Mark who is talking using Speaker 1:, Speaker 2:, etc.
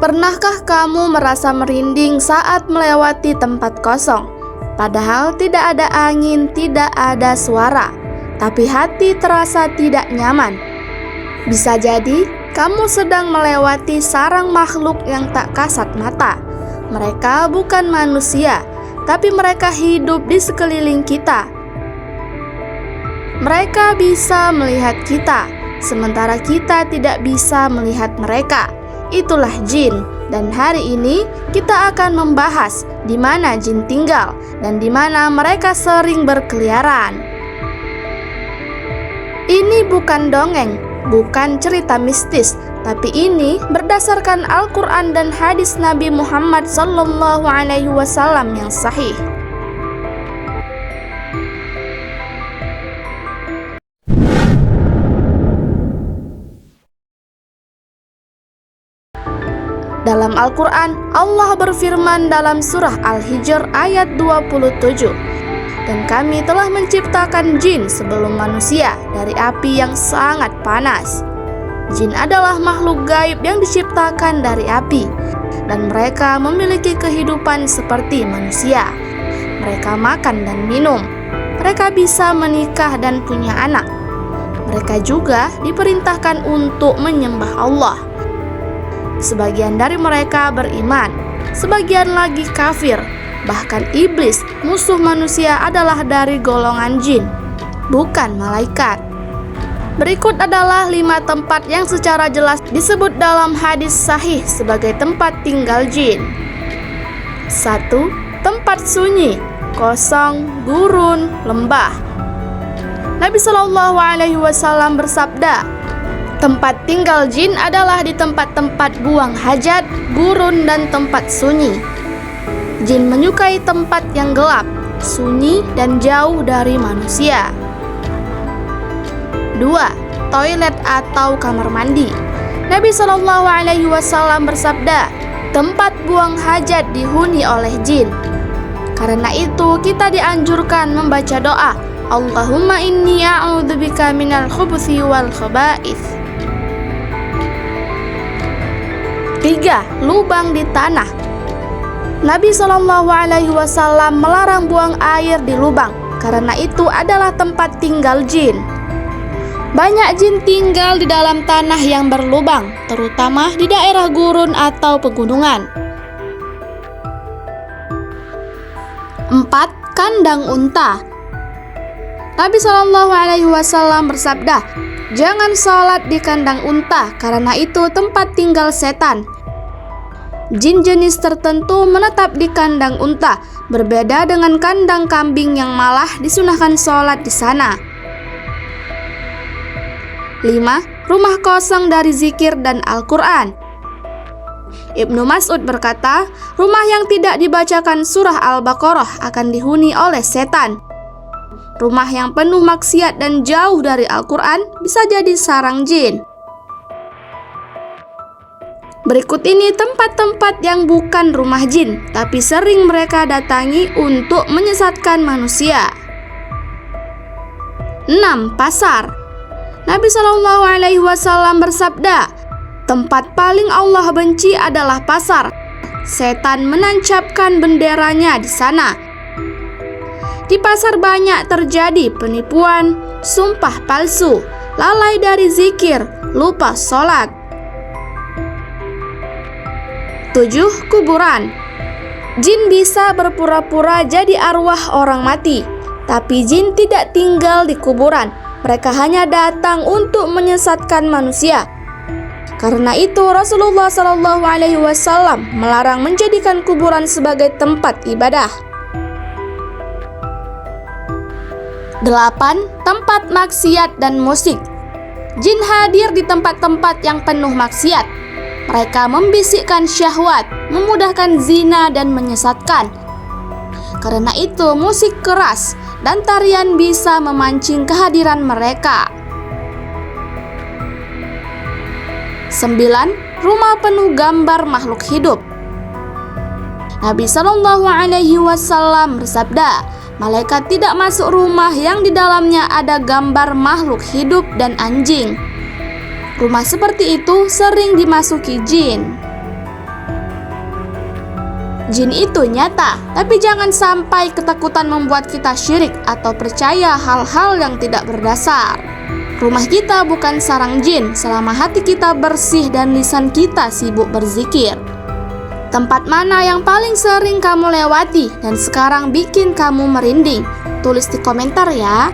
Speaker 1: Pernahkah kamu merasa merinding saat melewati tempat kosong? Padahal tidak ada angin, tidak ada suara, tapi hati terasa tidak nyaman. Bisa jadi kamu sedang melewati sarang makhluk yang tak kasat mata. Mereka bukan manusia, tapi mereka hidup di sekeliling kita. Mereka bisa melihat kita, sementara kita tidak bisa melihat mereka. Itulah jin, dan hari ini kita akan membahas di mana jin tinggal dan di mana mereka sering berkeliaran. Ini bukan dongeng, bukan cerita mistis, tapi ini berdasarkan Al-Quran dan hadis Nabi Muhammad SAW yang sahih. Dalam Al-Quran, Allah berfirman dalam surah Al-Hijr ayat 27, "Dan kami telah menciptakan jin sebelum manusia dari api yang sangat panas." Jin adalah makhluk gaib yang diciptakan dari api, dan mereka memiliki kehidupan seperti manusia. Mereka makan dan minum. Mereka bisa menikah dan punya anak. Mereka juga diperintahkan untuk menyembah Allah. Sebagian dari mereka beriman, sebagian lagi kafir. Bahkan iblis, musuh manusia, adalah dari golongan jin, bukan malaikat. Berikut adalah 5 tempat yang secara jelas disebut dalam hadis sahih sebagai tempat tinggal jin. 1. Tempat sunyi, kosong, gurun, lembah. Nabi SAW bersabda, "Tempat tinggal jin adalah di tempat-tempat buang hajat, gurun, dan tempat sunyi." Jin menyukai tempat yang gelap, sunyi, dan jauh dari manusia. 2. Toilet atau kamar mandi. Nabi SAW bersabda, "Tempat buang hajat dihuni oleh jin." Karena itu kita dianjurkan membaca doa, "Allahumma inni a'udzubika minal khubuthi wal khaba'ith." 3. Lubang di tanah. Nabi SAW melarang buang air di lubang, karena itu adalah tempat tinggal jin. Banyak jin tinggal di dalam tanah yang berlubang, terutama di daerah gurun atau pegunungan. 4. Kandang unta. Nabi SAW bersabda, "Jangan sholat di kandang unta, karena itu tempat tinggal setan." Jin jenis tertentu menetap di kandang unta, berbeda dengan kandang kambing yang malah disunahkan sholat di sana. 5. Rumah kosong dari zikir dan Al-Quran. Ibnu Mas'ud berkata, rumah yang tidak dibacakan surah Al-Baqarah akan dihuni oleh setan. Rumah yang penuh maksiat dan jauh dari Al-Quran bisa jadi sarang jin. Berikut ini tempat-tempat yang bukan rumah jin, tapi sering mereka datangi untuk menyesatkan manusia. 6. Pasar. Nabi SAW bersabda, "Tempat paling Allah benci adalah pasar. Setan menancapkan benderanya di sana." Di pasar banyak terjadi penipuan, sumpah palsu, lalai dari zikir, lupa sholat. 7. Kuburan. Jin bisa berpura-pura jadi arwah orang mati, tapi jin tidak tinggal di kuburan. Mereka hanya datang untuk menyesatkan manusia. Karena itu Rasulullah SAW melarang menjadikan kuburan sebagai tempat ibadah. 8. Tempat maksiat dan musik. Jin hadir di tempat-tempat yang penuh maksiat. Mereka membisikkan syahwat, memudahkan zina, dan menyesatkan. Karena itu musik keras dan tarian bisa memancing kehadiran mereka. 9. Rumah penuh gambar makhluk hidup. Nabi SAW bersabda, malaikat tidak masuk rumah yang di dalamnya ada gambar makhluk hidup dan anjing. Rumah seperti itu sering dimasuki jin. Jin itu nyata, tapi jangan sampai ketakutan membuat kita syirik atau percaya hal-hal yang tidak berdasar. Rumah kita bukan sarang jin selama hati kita bersih dan lisan kita sibuk berzikir. Tempat mana yang paling sering kamu lewati dan sekarang bikin kamu merinding? Tulis di komentar ya.